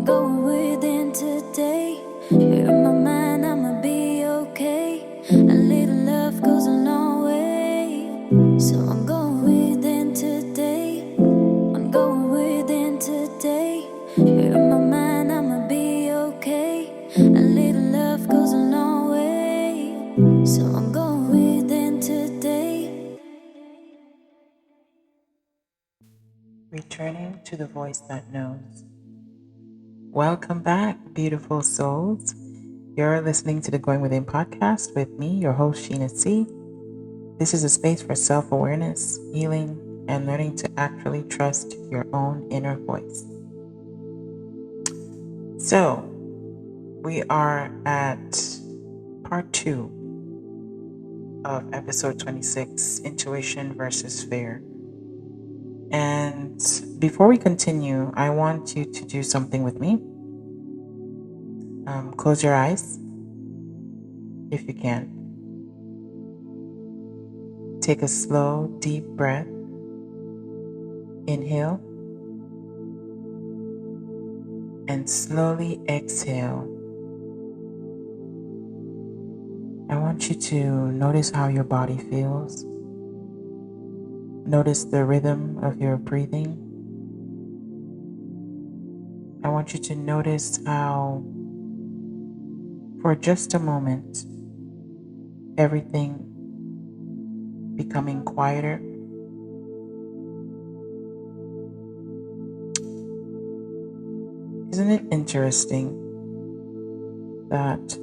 I'm going within today. Here in my mind, I'ma be okay. A little love goes a long way. So I'm going within today. I'm going within today. Here in my mind, I'ma be okay. A little love goes a long way. So I'm going within today. Returning to the voice that knows. Welcome back, beautiful souls. You're listening to the Going Within podcast with me, your host, Sheena C. This is a space for self awareness, healing, and learning to actually trust your own inner voice. So, we are at part 2 of episode 26 Intuition versus Fear. And before we continue, I want you to do something with me. Close your eyes if you can. Take a slow, deep breath. Inhale and slowly exhale. I want you to notice how your body feels. Notice the rhythm of your breathing. I want you to notice how, for just a moment, everything becoming quieter. Isn't it interesting that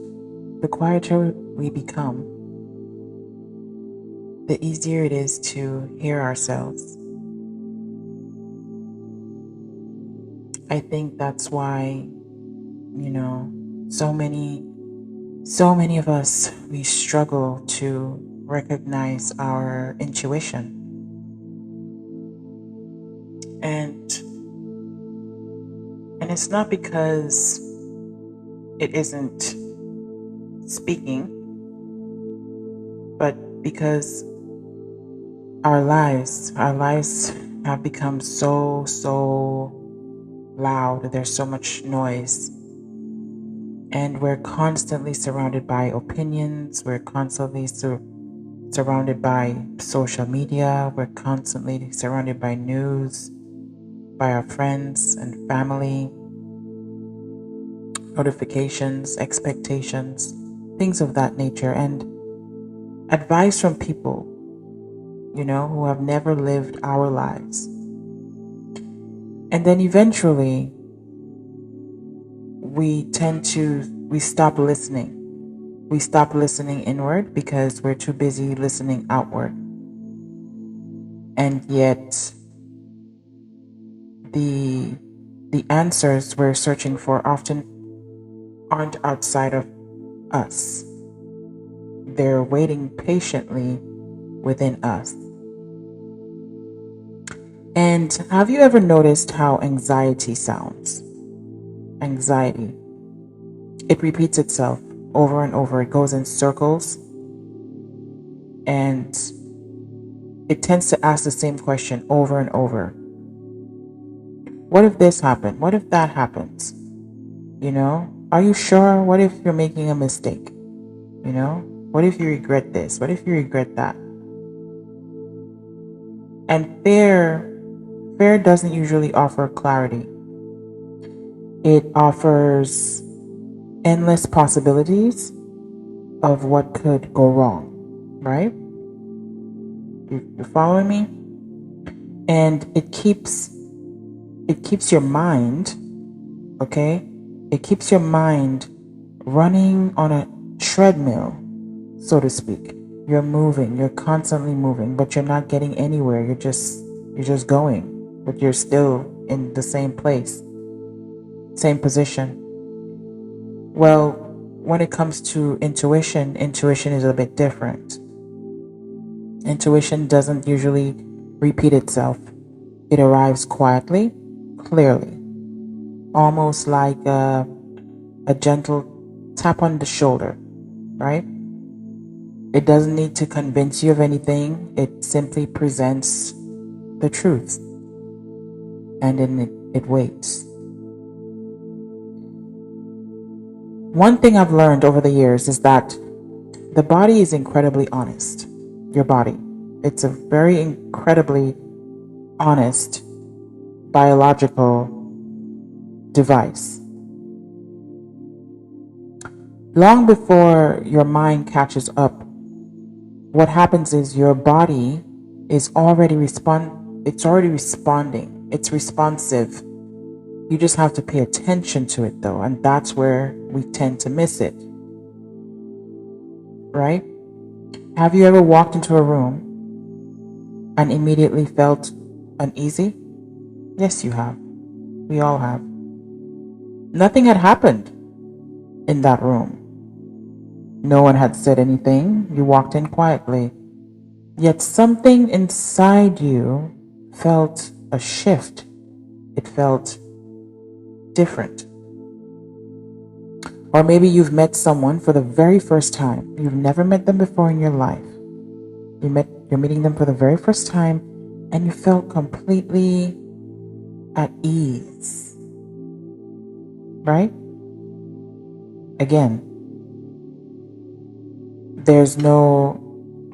the quieter we become, the easier it is to hear ourselves? I think that's why, so many of us, we struggle to recognize our intuition. And it's not because it isn't speaking, but because our lives have become so loud. There's so much noise. And we're constantly surrounded by opinions. We're constantly surrounded by social media. We're constantly surrounded by news, by our friends and family, notifications, expectations, things of that nature, and advice from people, who have never lived our lives. And then eventually, we stop listening. We stop listening inward because we're too busy listening outward. And yet, the answers we're searching for often aren't outside of us. They're waiting patiently within us. And have you ever noticed how anxiety sounds? Anxiety. It repeats itself over and over. It goes in circles. And it tends to ask the same question over and over. What if this happened? What if that happens? Are you sure? What if you're making a mistake? What if you regret this? What if you regret that? And fear doesn't usually offer clarity. It offers endless possibilities of what could go wrong, right? You're following me? And it keeps your mind, okay? It keeps your mind running on a treadmill, so to speak. You're moving, you're constantly moving, but you're not getting anywhere. You're just going, but you're still in the same place, same position. Well, when it comes to intuition is a bit different. Intuition doesn't usually repeat itself. It arrives quietly, clearly, almost like a gentle tap on the shoulder, right? It doesn't need to convince you of anything. It simply presents the truth. And then it waits. One thing I've learned over the years is that the body is incredibly honest. Your body. It's a very incredibly honest biological device. Long before your mind catches up, what happens is your body is already responding. It's responsive. You just have to pay attention to it though, and that's where we tend to miss it. Right? Have you ever walked into a room and immediately felt uneasy? Yes, you have. We all have. Nothing had happened in that room. No one had said anything. You walked in quietly. Yet something inside you felt a shift. It felt different. Or maybe you've met someone for the very first time. You've never met them before in your life. You're meeting them for the very first time and you felt completely at ease. Right? Again, there's no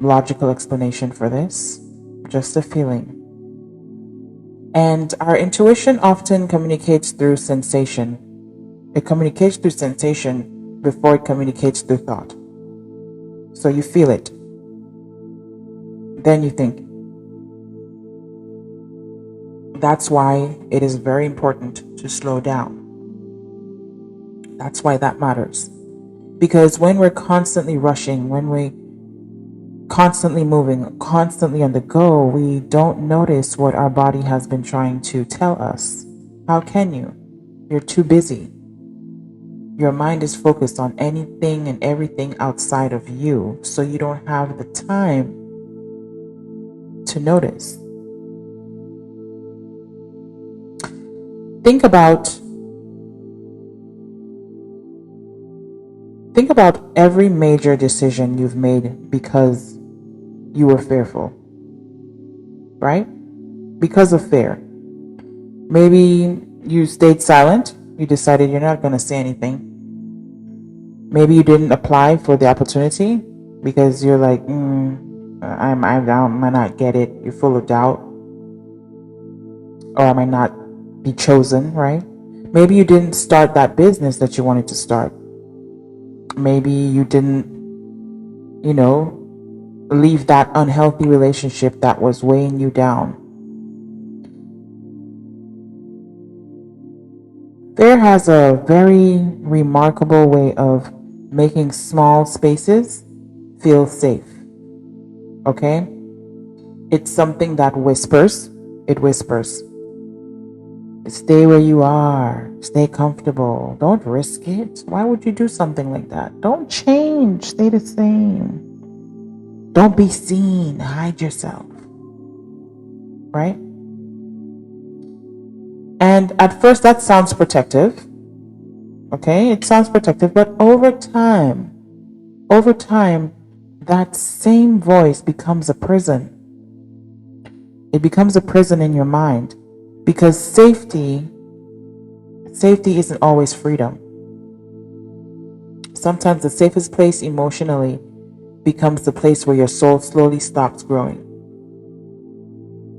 logical explanation for this, just a feeling. And our intuition often communicates through sensation. It communicates through sensation before it communicates through thought. So you feel it. Then you think. That's why it is very important to slow down. That's why that matters. Because when we're constantly rushing, when we constantly moving, constantly on the go, we don't notice what our body has been trying to tell us. How can you? You're too busy. Your mind is focused on anything and everything outside of you, so you don't have the time to notice. Think about every major decision you've made because you were fearful, right? Because of fear. Maybe you stayed silent. You decided you're not going to say anything. Maybe you didn't apply for the opportunity because you're like, I might not get it. You're full of doubt. Or I might not be chosen, right? Maybe you didn't start that business that you wanted to start. Maybe you didn't, leave that unhealthy relationship that was weighing you down. Fear has a very remarkable way of making small spaces feel safe. Okay? It's something that whispers. It whispers. Stay where you are. Stay comfortable. Don't risk it. Why would you do something like that? Don't change. Stay the same. Don't be seen. Hide yourself. Right? And at first that sounds protective. Okay? It sounds protective, but over time, that same voice becomes a prison. It becomes a prison in your mind. Because safety isn't always freedom. Sometimes the safest place emotionally becomes the place where your soul slowly stops growing.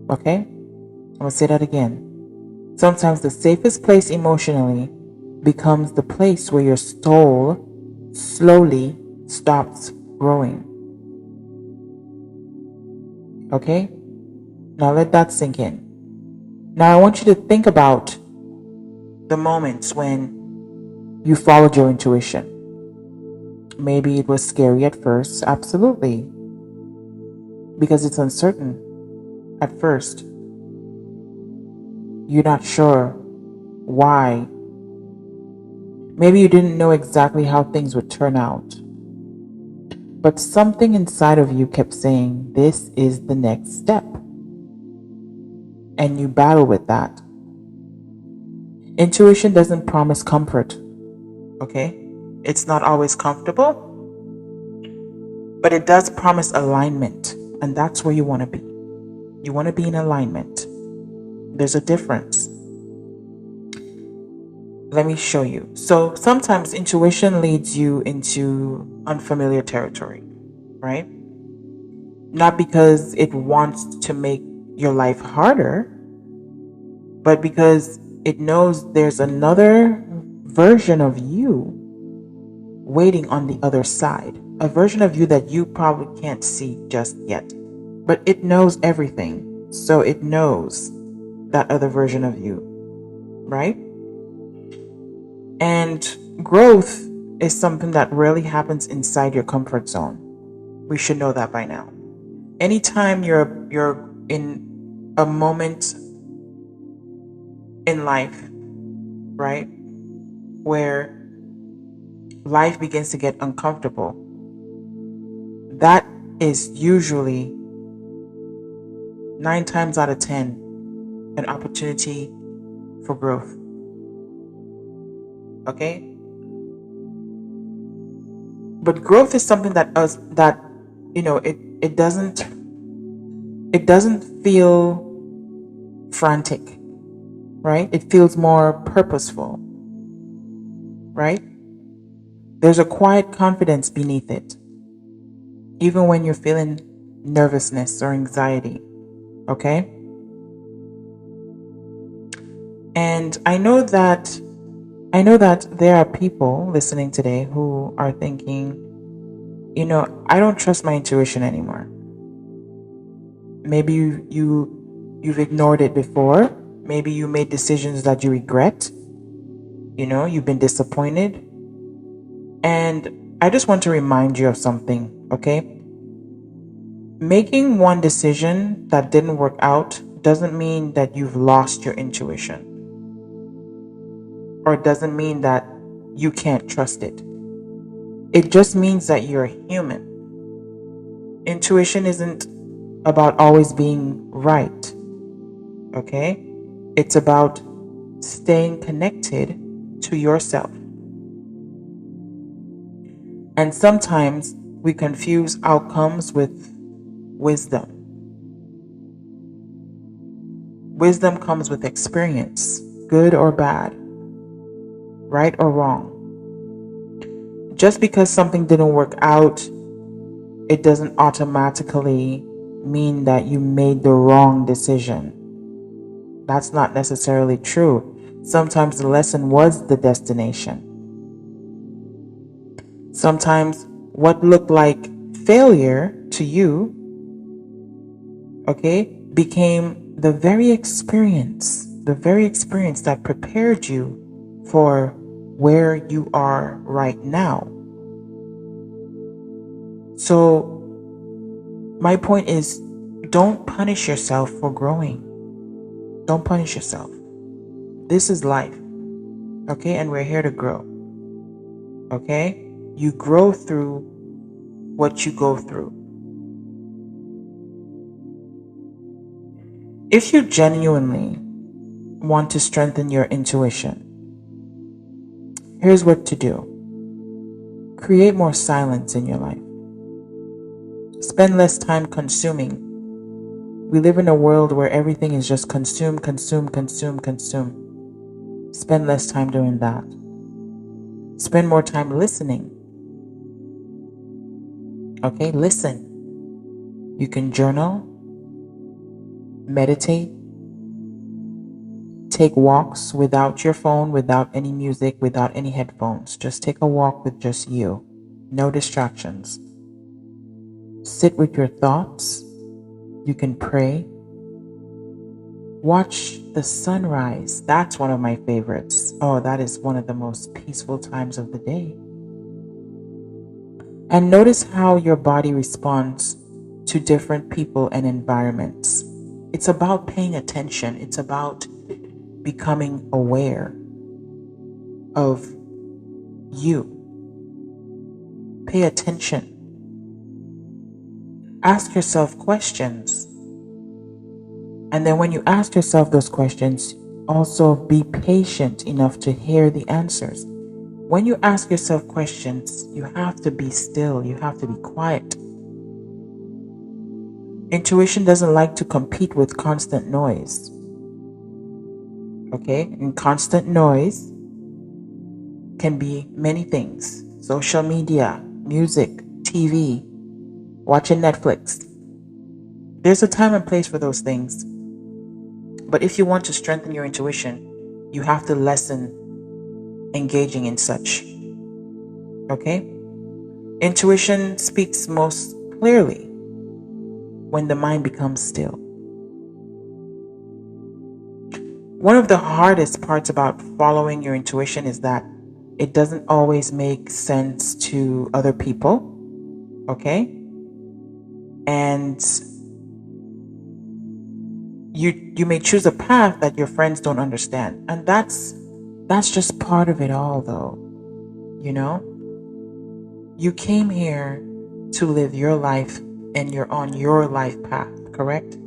Okay? I'm going to say that again. Sometimes the safest place emotionally becomes the place where your soul slowly stops growing. Okay? Now let that sink in. Now I want you to think about the moments when you followed your intuition. Maybe it was scary at first, absolutely, because it's uncertain at first. You're not sure why. Maybe you didn't know exactly how things would turn out. But something inside of you kept saying, this is the next step. And you battle with that. Intuition doesn't promise comfort. Okay? It's not always comfortable. But it does promise alignment. And that's where you want to be. You want to be in alignment. There's a difference. Let me show you. So sometimes intuition leads you into unfamiliar territory, right? Not because it wants to make your life harder, but because it knows there's another version of you waiting on the other side. A version of you that you probably can't see just yet. But it knows everything. So it knows that other version of you, right? And growth is something that rarely happens inside your comfort zone. We should know that by now. Anytime you're in a moment in life, right, where life begins to get uncomfortable, that is usually 9 times out of 10 an opportunity for growth. Okay? But growth is something that it doesn't feel frantic, right? It feels more purposeful, right? There's a quiet confidence beneath it, even when you're feeling nervousness or anxiety, okay? And I know that there are people listening today who are thinking, I don't trust my intuition anymore. Maybe you've ignored it before. Maybe you made decisions that you regret. You've been disappointed. And I just want to remind you of something, okay? Making one decision that didn't work out doesn't mean that you've lost your intuition. Or it doesn't mean that you can't trust it. It just means that you're human. Intuition isn't about always being right, okay? It's about staying connected to yourself. And sometimes we confuse outcomes with wisdom. Wisdom comes with experience, good or bad, right or wrong. Just because something didn't work out, it doesn't automatically mean that you made the wrong decision. That's not necessarily true. Sometimes the lesson was the destination. Sometimes what looked like failure to you, okay, became the very experience that prepared you for where you are right now. So my point is, don't punish yourself for growing. Don't punish yourself. This is life, okay? And we're here to grow, okay? You grow through what you go through. If you genuinely want to strengthen your intuition, here's what to do. Create more silence in your life. Spend less time consuming. We live in a world where everything is just consume. Spend less time doing that. Spend more time listening. Okay, listen. You can journal, meditate, take walks without your phone, without any music, without any headphones. Just take a walk with just you. No distractions. Sit with your thoughts. You can pray. Watch the sunrise. That's one of my favorites. Oh, that is one of the most peaceful times of the day. And notice how your body responds to different people and environments. It's about paying attention. It's about becoming aware of you. Pay attention. Ask yourself questions. And then when you ask yourself those questions, also be patient enough to hear the answers. When you ask yourself questions, you have to be still. You have to be quiet. Intuition doesn't like to compete with constant noise. Okay? And constant noise can be many things: social media, music, TV, watching Netflix. There's a time and place for those things. But if you want to strengthen your intuition, you have to lessen engaging in such. Okay? Intuition speaks most clearly when the mind becomes still. One of the hardest parts about following your intuition is that it doesn't always make sense to other people. Okay? And you may choose a path that your friends don't understand. And that's just part of it all, though. You know? You came here to live your life, and you're on your life path, correct?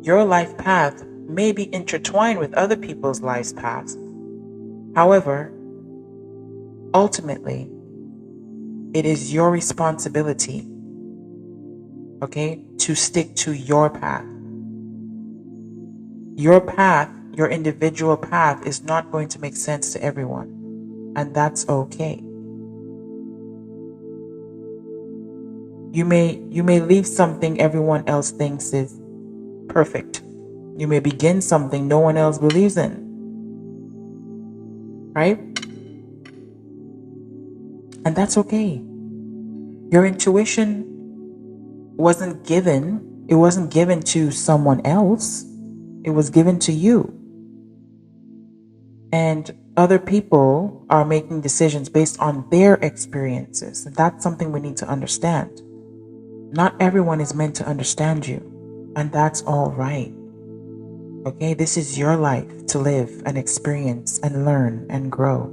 Your life path may be intertwined with other people's life paths. However, ultimately, it is your responsibility, okay, to stick to your path. Your path, your individual path, is not going to make sense to everyone, and that's okay. You may leave something everyone else thinks is perfect. You may begin something no one else believes in. Right? And that's okay. Your intuition wasn't given to someone else. It was given to you. And other people are making decisions based on their experiences. That's something we need to understand. Not everyone is meant to understand you, and that's all right. Okay, this is your life to live and experience and learn and grow.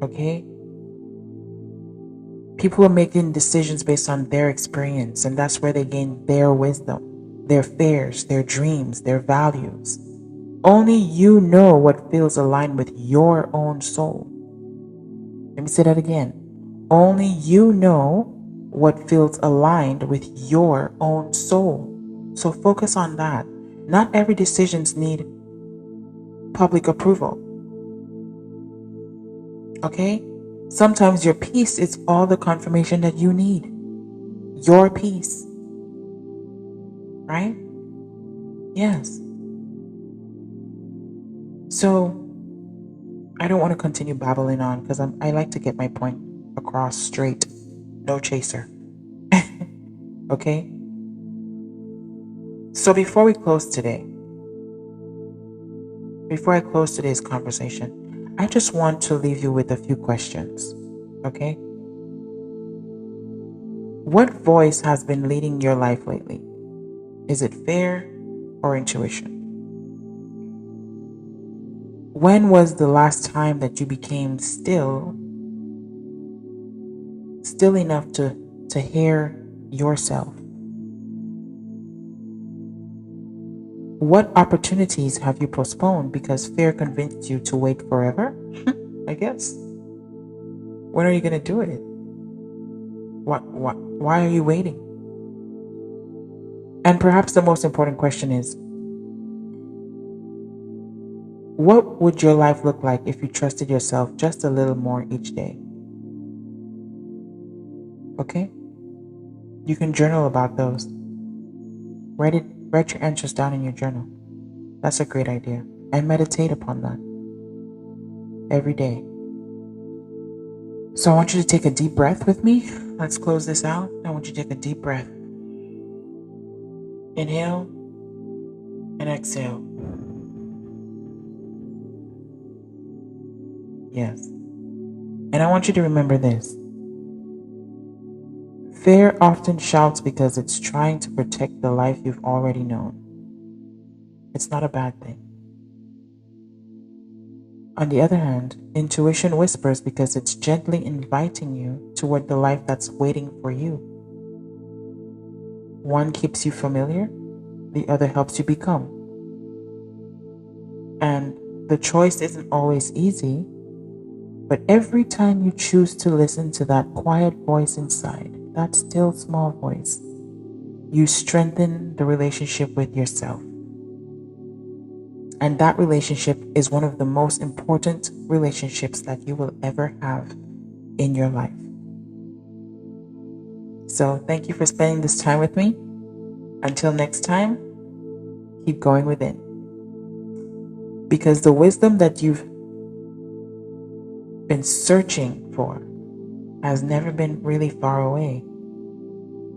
Okay? People are making decisions based on their experience, and that's where they gain their wisdom, their fears, their dreams, their values. Only you know what feels aligned with your own soul. Let me say that again. Only you know what feels aligned with your own soul. So focus on that. Not every decision needs public approval. Okay? Sometimes your peace is all the confirmation that you need. Your peace. Right? Yes. So, I don't want to continue babbling on because I like to get my point across straight. No chaser. Okay? So before I close today's conversation, I just want to leave you with a few questions. Okay? What voice has been leading your life lately? Is it fear or intuition? When was the last time that you became still enough to hear yourself? What opportunities have you postponed because fear convinced you to wait forever? I guess. When are you going to do it? Why are you waiting? And perhaps the most important question is, what would your life look like if you trusted yourself just a little more each day? Okay? You can journal about those. Write your answers down in your journal. That's a great idea. And meditate upon that every day. So I want you to take a deep breath with me. Let's close this out. I want you to take a deep breath. Inhale and exhale. Yes. And I want you to remember this. Fear often shouts because it's trying to protect the life you've already known. It's not a bad thing. On the other hand, intuition whispers because it's gently inviting you toward the life that's waiting for you. One keeps you familiar, the other helps you become. And the choice isn't always easy, but every time you choose to listen to that quiet voice inside, that still small voice, you strengthen the relationship with yourself. And that relationship is one of the most important relationships that you will ever have in your life. So thank you for spending this time with me. Until next time, keep going within. Because the wisdom that you've been searching for has never been really far away.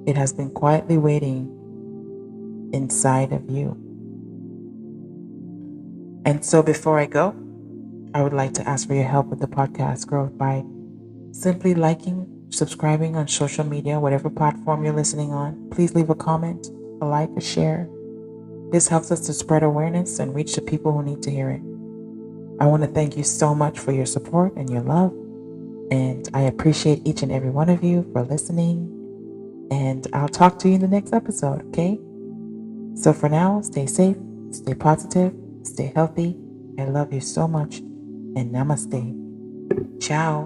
It has been quietly waiting inside of you. And so before I go, I would like to ask for your help with the podcast growth by simply liking, subscribing on social media, whatever platform you're listening on. Please leave a comment, a like, a share. This helps us to spread awareness and reach the people who need to hear it. I want to thank you so much for your support and your love. And I appreciate each and every one of you for listening. And I'll talk to you in the next episode, okay? So for now, stay safe, stay positive, stay healthy. I love you so much. And namaste. Ciao.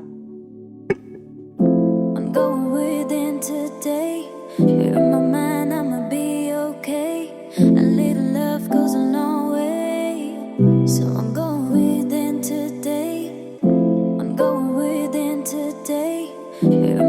I'm going within today. You're my man, I'ma be okay. A little love goes a long way. So I'm going within today. I'm going within today. You're